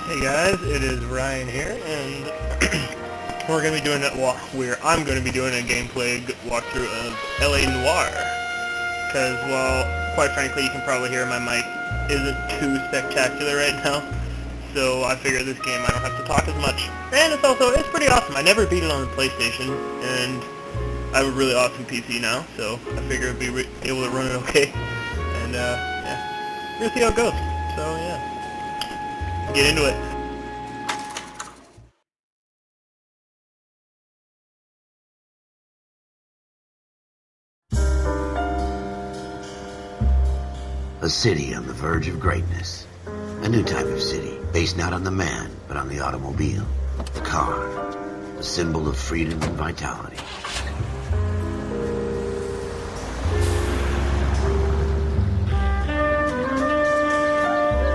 Hey guys, it is Ryan here, and we're going to be doing I'm going to be doing a gameplay walkthrough of L.A Noire, because, well, quite frankly, you can probably hear my mic isn't too spectacular right now, so I figured this game I don't have to talk as much, and it's pretty awesome. I never beat it on the PlayStation, and I have a really awesome PC now, so I figure I'd be able to run it okay, and, yeah, we're going to see how it goes, so, yeah. Get into it. A city on the verge of greatness. A new type of city, based not on the man, but on the automobile. The car. A symbol of freedom and vitality.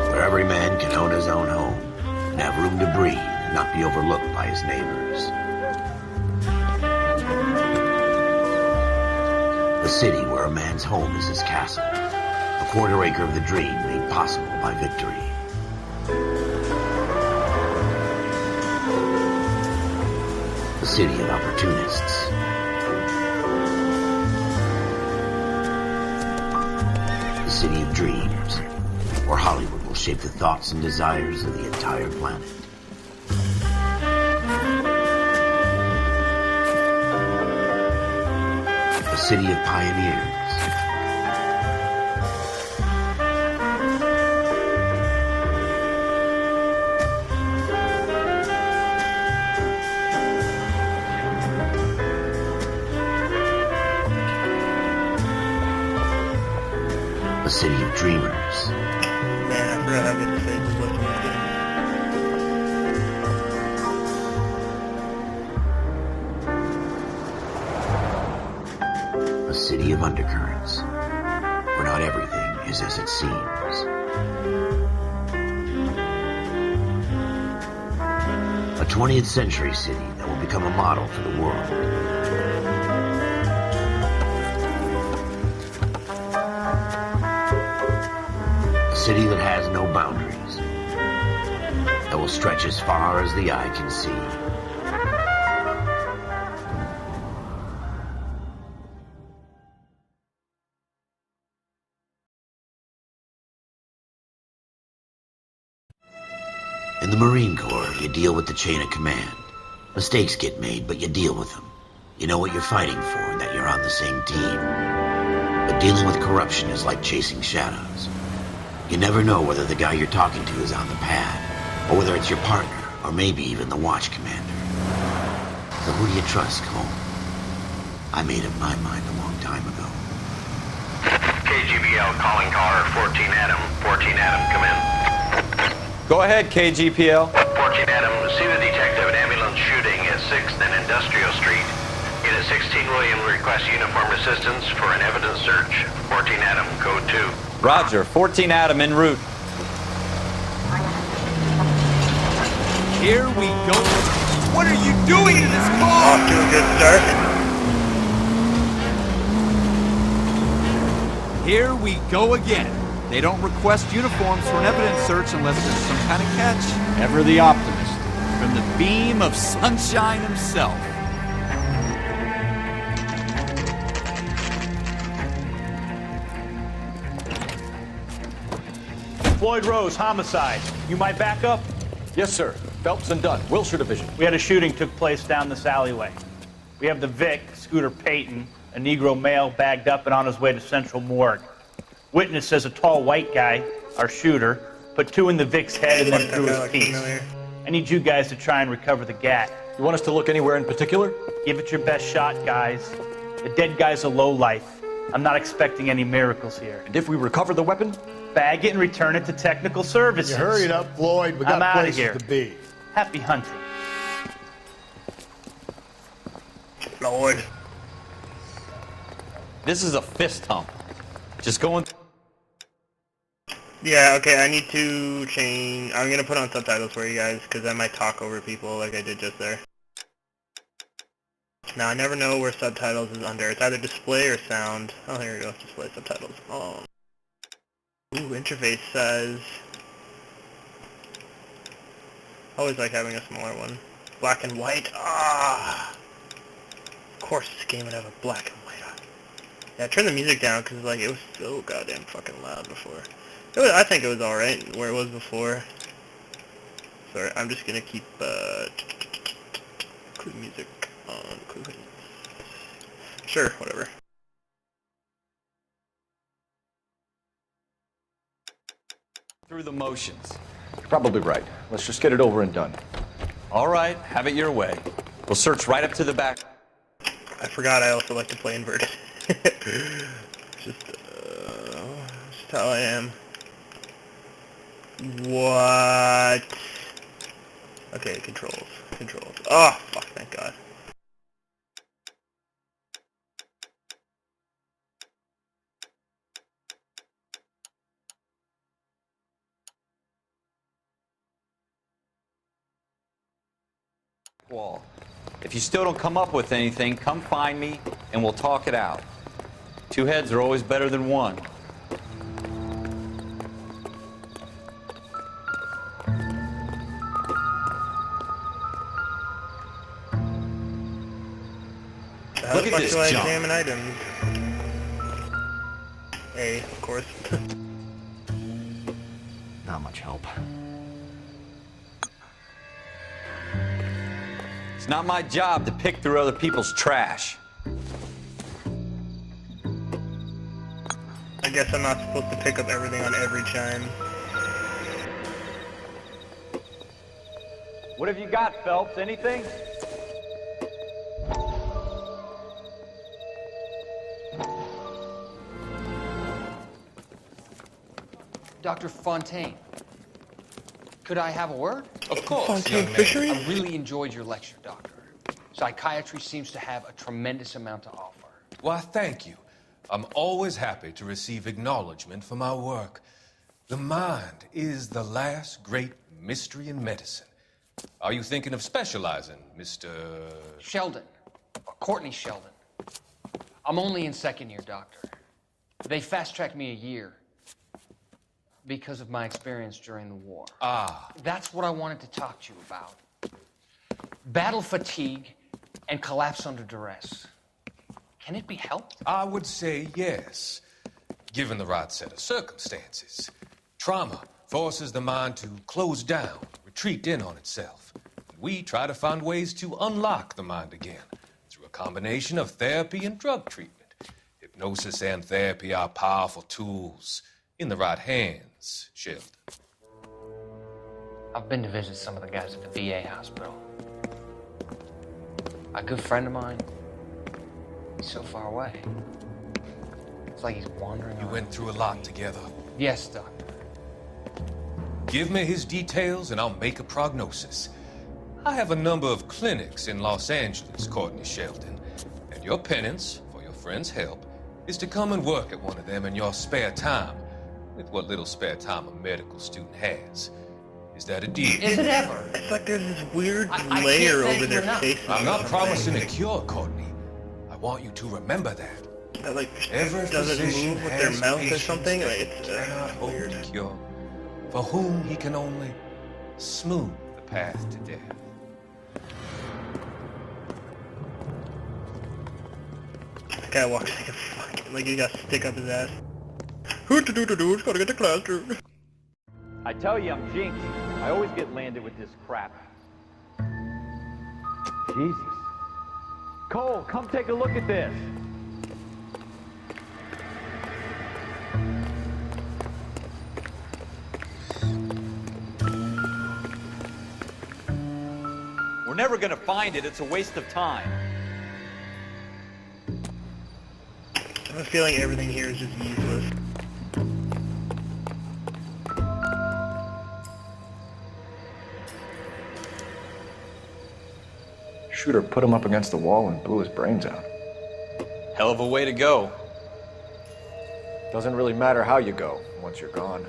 Where every man can own his own home, and have room to breathe, and not be overlooked by his neighbors. A city where a man's home is his castle. A quarter acre of the dream made possible by victory. A city of opportunists. A city of dreams, where Hollywood will shape the thoughts and desires of the entire planet. A city of pioneers. A city of dreamers. Man, I forgot how good the faces look in this game. A city of undercurrents, where not everything is as it seems. A 20th century city that will become a model for the world. A city that has no boundaries, that will stretch as far as the eye can see. In the Marine Corps, you deal with the chain of command. Mistakes get made, but you deal with them. You know what you're fighting for and that you're on the same team. But dealing with corruption is like chasing shadows. You never know whether the guy you're talking to is on the pad, or whether it's your partner, or maybe even the watch commander. So who do you trust, Cole? I made up my mind a long time ago. KGBL calling caller 14 Adam. 14 Adam, come in. Go ahead, KGPL. 14 Adam, see the detective an ambulance shooting at 6th and Industrial Street. Unit 16 William requests uniformed assistance for an evidence search. 14 Adam, code 2. Roger, 14 Adam en route. Here we go. What are you doing in this car? Off to a good start. Here we go again. They don't request uniforms for an evidence search unless there's some kind of catch. Ever the optimist. From the beam of sunshine himself. Floyd Rose, homicide. You might back up? Yes, sir. Phelps and Dunn, Wilshire Division. We had a shooting took place down this alleyway. We have the Vic, Scooter Payton, a Negro male bagged up and on his way to Central Morgue. Witness says a tall white guy, our shooter, put 2 in the Vic's head and then threw his piece. I need you guys to try and recover the gat. You want us to look anywhere in particular? Give it your best shot, guys. The dead guy's a lowlife. I'm not expecting any miracles here. And if we recover the weapon? Bag it and return it to technical services. You hurry up, Floyd. We got I'm places here. to be. Happy hunting. Lord. This is a fist hump. Just going... Yeah, okay, I need to change... I'm gonna put on subtitles for you guys, because I might talk over people like I did just there. Now, I never know where subtitles is under. It's either display or sound. Oh, here we go. Display subtitles. Oh. Ooh, interface says... Always like having a smaller one. Black and white. Ah. Of course, this game would have a black and white on. Yeah, turn the music down because like it was so goddamn fucking loud before. I think it was all right where it was before. Sorry, I'm just gonna keep cool music on. Cool. Sure, whatever. Through the motions. You're probably right. Let's just get it over and done. All right, have it your way. We'll search right up to the back. I forgot I also like to play inverted. just how I am. What? Okay, controls. Oh, fuck, thank God. Wall. If you still don't come up with anything, come find me and we'll talk it out. Two heads are always better than one. Look at this junk. Examine items. A, of course. Not much help. It's not my job to pick through other people's trash. I guess I'm not supposed to pick up everything on every chime. What have you got, Phelps? Anything? Dr. Fontaine, could I have a word? Of course, Fontaine young man. Fisheries? I really enjoyed your lecture, Doctor. Psychiatry seems to have a tremendous amount to offer. Why, thank you. I'm always happy to receive acknowledgement for my work. The mind is the last great mystery in medicine. Are you thinking of specializing, Mr. Sheldon, or Courtney Sheldon. I'm only in second year, Doctor. They fast-tracked me a year because of my experience during the war. Ah. That's what I wanted to talk to you about. Battle fatigue and collapse under duress. Can it be helped? I would say yes, given the right set of circumstances. Trauma forces the mind to close down, retreat in on itself. We try to find ways to unlock the mind again through a combination of therapy and drug treatment. Hypnosis and therapy are powerful tools in the right hands, Sheldon. I've been to visit some of the guys at the VA hospital. A good friend of mine, he's so far away. It's like he's wandering You around. went through a lot together. Yes, Doctor. Give me his details and I'll make a prognosis. I have a number of clinics in Los Angeles, Courtney Sheldon, and your penance, for your friend's help, is to come and work at one of them in your spare time, with what little spare time a medical student has. Is that a deal? Is it ever? It's like there's this weird I layer can't thank over their you enough. faces. I'm not promising a cure, Courtney. I want you to remember that. That like Every doesn't physician move with their has mouth or patients something. that Like it's cannot hope weird. to cure, for whom he can only smooth the path to death. That guy walks like a fucking, like he got a stick up his ass. Hoo-doo-doo-doo-doo, gotta get to classroom. I tell you, I'm jinxed. I always get landed with this crap. Jesus. Cole, come take a look at this. We're never gonna find it. It's a waste of time. I have a feeling everything here is just useless. Shooter put him up against the wall and blew his brains out. Hell of a way to go. Doesn't really matter how you go once you're gone.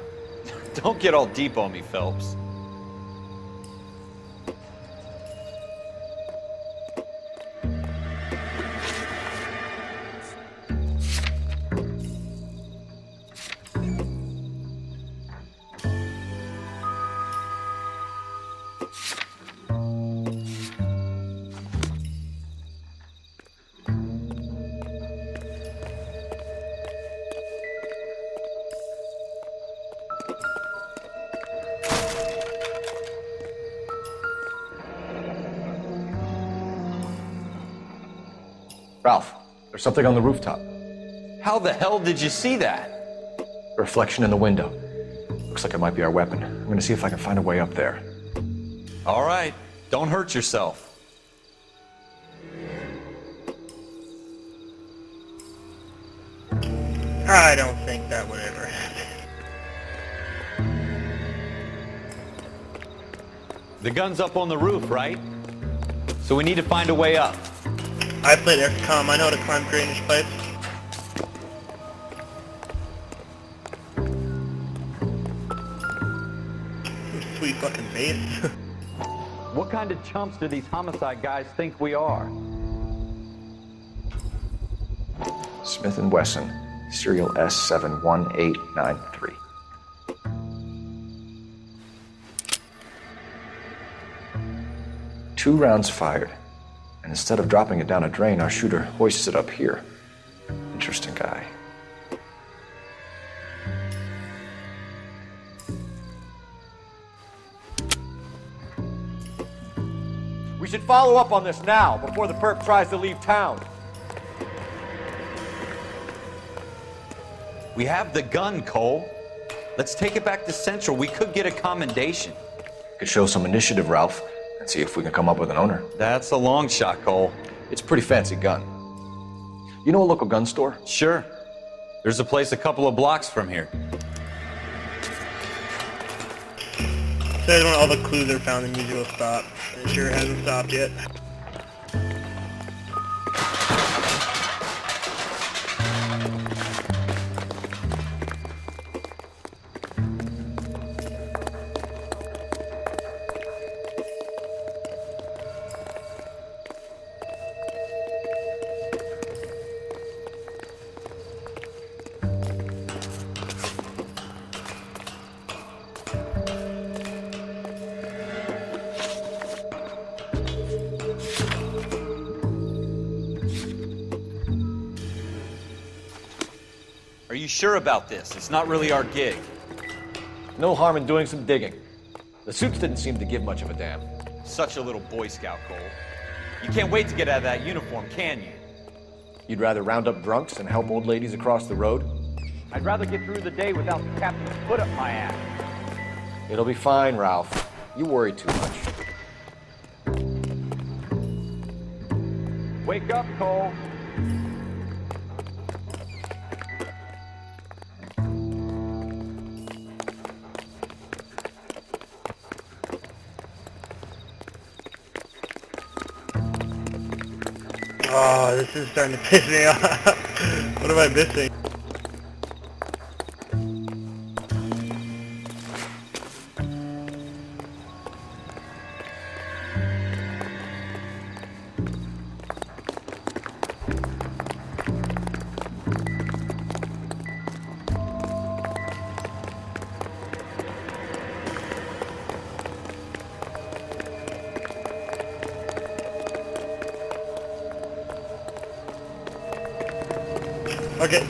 Don't get all deep on me, Phelps. Ralph, there's something on the rooftop. How the hell did you see that? A reflection in the window. Looks like it might be our weapon. I'm gonna see if I can find a way up there. All right, don't hurt yourself. I don't think that would ever happen. The gun's up on the roof, right? So we need to find a way up. I played XCOM. I know how to climb drainage pipes. Sweet fucking base. What kind of chumps do these homicide guys think we are? Smith & Wesson, serial S71893. Two rounds fired, and instead of dropping it down a drain, our shooter hoists it up here. Interesting guy. We should follow up on this now, before the perp tries to leave town. We have the gun, Cole. Let's take it back to Central. We could get a commendation. Could show some initiative, Ralph, and see if we can come up with an owner. That's a long shot, Cole. It's a pretty fancy gun. You know a local gun store? Sure. There's a place a couple of blocks from here. Says when all the clues are found, the music will stop. It sure hasn't stopped yet. Are you sure about this? It's not really our gig. No harm in doing some digging. The suits didn't seem to give much of a damn. Such a little Boy Scout, Cole. You can't wait to get out of that uniform, can you? You'd rather round up drunks than help old ladies across the road? I'd rather get through the day without the captain's foot up my ass. It'll be fine, Ralph. You worry too much. Wake up, Cole. Oh, this is starting to piss me off. What am I missing? Okay.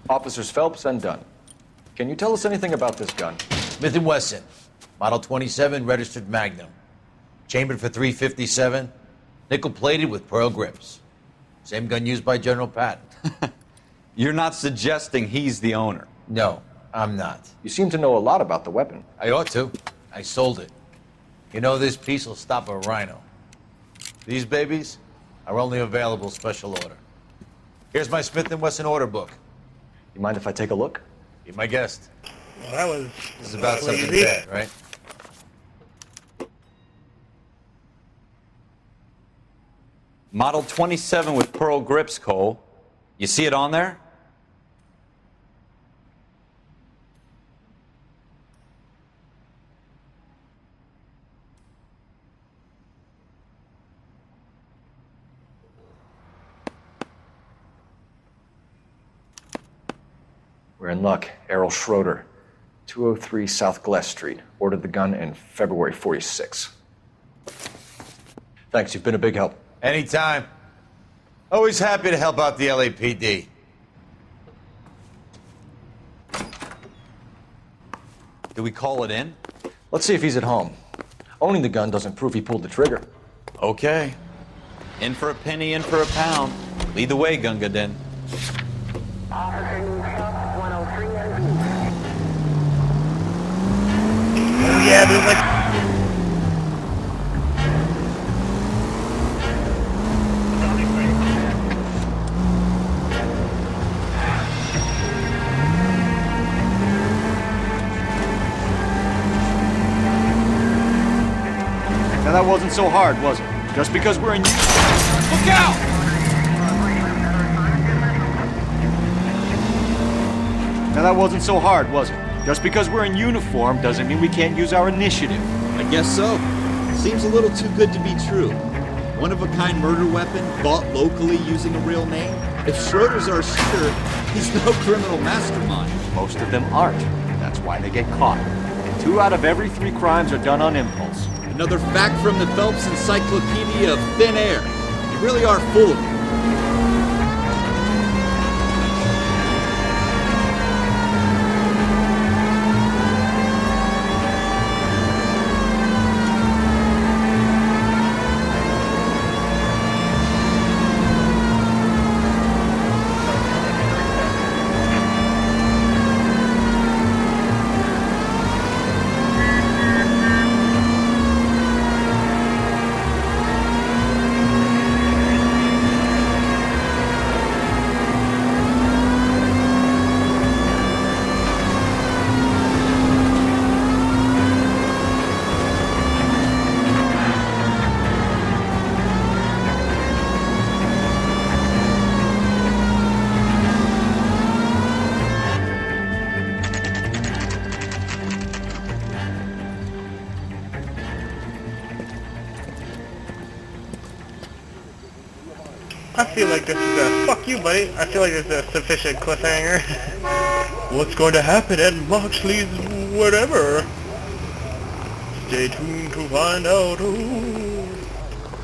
Officers Phelps and Dunn. Can you tell us anything about this gun? Smith & Wesson, Model 27, registered Magnum. Chambered for .357, nickel-plated with pearl grips. Same gun used by General Patton. You're not suggesting he's the owner? No, I'm not. You seem to know a lot about the weapon. I ought to. I sold it. You know, this piece will stop a rhino. These babies are only available special order. Here's my Smith & Wesson order book. You mind if I take a look? Be my guest. Well, that was... This is about something easy. bad, right? Model 27 with pearl grips, Cole. You see it on there? We're in luck. Errol Schroeder, 203 South Glass Street. Ordered the gun in February '46. Thanks, you've been a big help. Anytime. Always happy to help out the LAPD. Do we call it in? Let's see if he's at home. Owning the gun doesn't prove he pulled the trigger. Okay. In for a penny, in for a pound. Lead the way, Gunga Din. Yeah, there's like... Now that wasn't so hard, was it? Just because we're in... Look out! Now that wasn't so hard, was it? Just because we're in uniform doesn't mean we can't use our initiative. I guess so. Seems a little too good to be true. One-of-a-kind murder weapon bought locally using a real name? If Schroeder's our shooter, he's no criminal mastermind. Most of them aren't. That's why they get caught. And 2 out of every 3 crimes are done on impulse. Another fact from the Phelps Encyclopedia of Thin Air. You really are full of it. I feel like this is a... Fuck you, buddy. I feel like this is a sufficient cliffhanger. What's going to happen at Loxley's whatever? Stay tuned to find out.